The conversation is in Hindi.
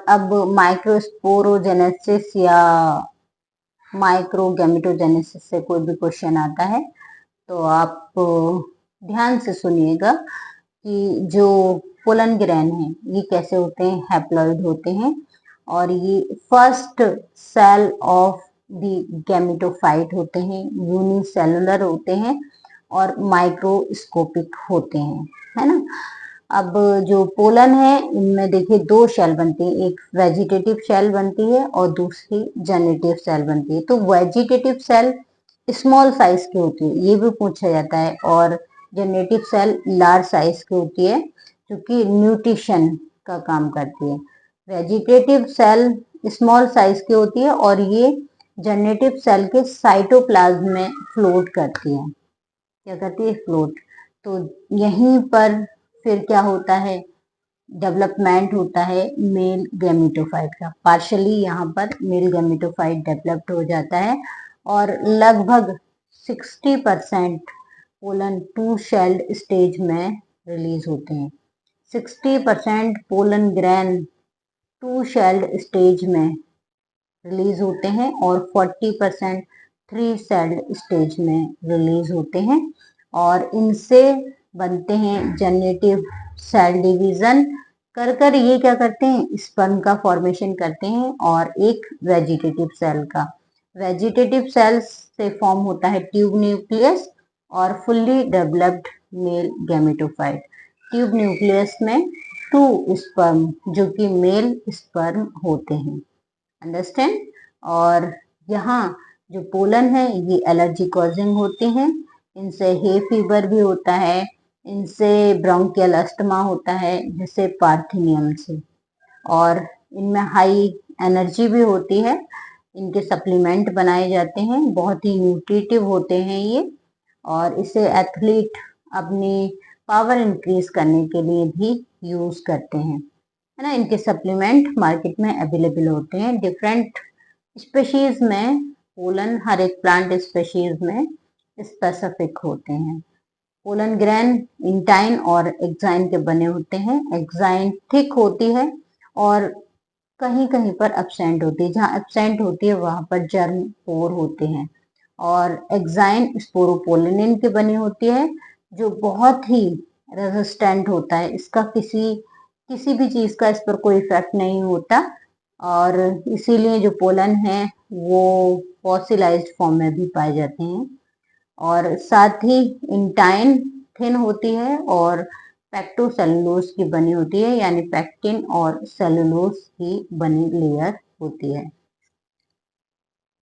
अब माइक्रोस्पोरोजेनेसिस या माइक्रोगैमेटोजेनेसिस से कोई भी क्वेश्चन आता है तो आप ध्यान से सुनिएगा कि जो पोलन ग्रेन है ये कैसे होते हैं, हैप्लॉइड होते हैं और ये first cell of the gametophyte होते हैं, यूनिसेलुलर होते हैं और माइक्रोस्कोपिक होते हैं, है ना। अब जो पोलन है इनमें देखिए दो शेल बनती है, एक वेजिटेटिव सेल बनती है और दूसरी जेनेटिव सेल बनती है। तो वेजिटेटिव सेल स्मॉल साइज की होती है, ये भी पूछा जाता है, और जेनेटिव सेल लार्ज साइज की होती है जो कि न्यूट्रिशन का काम करती है। वेजिटेटिव सेल स्मॉल साइज की होती है और ये जेनेटिव सेल के साइटोप्लाज्म में फ्लोट करती है। क्या करती है? फ्लोट। तो यहीं पर फिर क्या होता है? डेवलपमेंट होता है मेल गैमेटोफाइट का। पार्शियली यहाँ पर मेल गैमेटोफाइट डेवलप्ड हो जाता है और लगभग 60% पोलन टू शेल्ड स्टेज में रिलीज होते हैं। 60% pollen grain two celled stage में रिलीज होते हैं और 40% थ्री सेल्ड स्टेज में रिलीज होते हैं और इनसे बनते हैं जेनेटिव सेल डिवीजन कर ये क्या करते हैं? स्पर्म का फॉर्मेशन करते हैं और एक वेजिटेटिव सेल का। वेजिटेटिव सेल से फॉर्म होता है ट्यूब न्यूक्लियस और fully developed male gametophyte. Tube nucleus में 2 स्पर्म जो कि मेल स्पर्म होते हैं। अंडरस्टैंड। और यहाँ जो पोलन है ये एलर्जी कॉजिंग होते हैं, इनसे हे फीवर भी होता है, इनसे ब्रोंकियल अस्थमा होता है जैसे पार्थिनियम से, और इनमें हाई एनर्जी भी होती है। इनके सप्लीमेंट बनाए जाते हैं, बहुत ही न्यूट्रिटिव होते हैं ये, और इसे एथलीट अपनी पावर इंक्रीज करने के लिए भी यूज करते हैं, है ना। इनके सप्लीमेंट मार्केट में अवेलेबल होते हैं। डिफरेंट स्पेशीज में पोलन हर एक प्लांट स्पेशीज में स्पेसिफिक होते हैं। पोलन ग्रेन इंटाइन और एक्साइन के बने होते हैं। एक्साइन थिक होती है और कहीं कहीं पर एब्सेंट होती है। जहाँ एब्सेंट होती है वहां पर जर्म पोर होते हैं। और एक्साइन स्पोरोपोलिन की बनी होती है जो बहुत ही रेजिस्टेंट होता है। इसका किसी भी चीज का इस पर कोई इफेक्ट नहीं होता और इसीलिए जो पोलन है वो फॉसिलाइज्ड फॉर्म में भी पाए जाते हैं। और साथ ही इंटाइन थिन होती है और पेक्टोसेलुलोज की बनी होती है, यानी पेक्टिन और सेलुलोज की बनी लेयर होती है।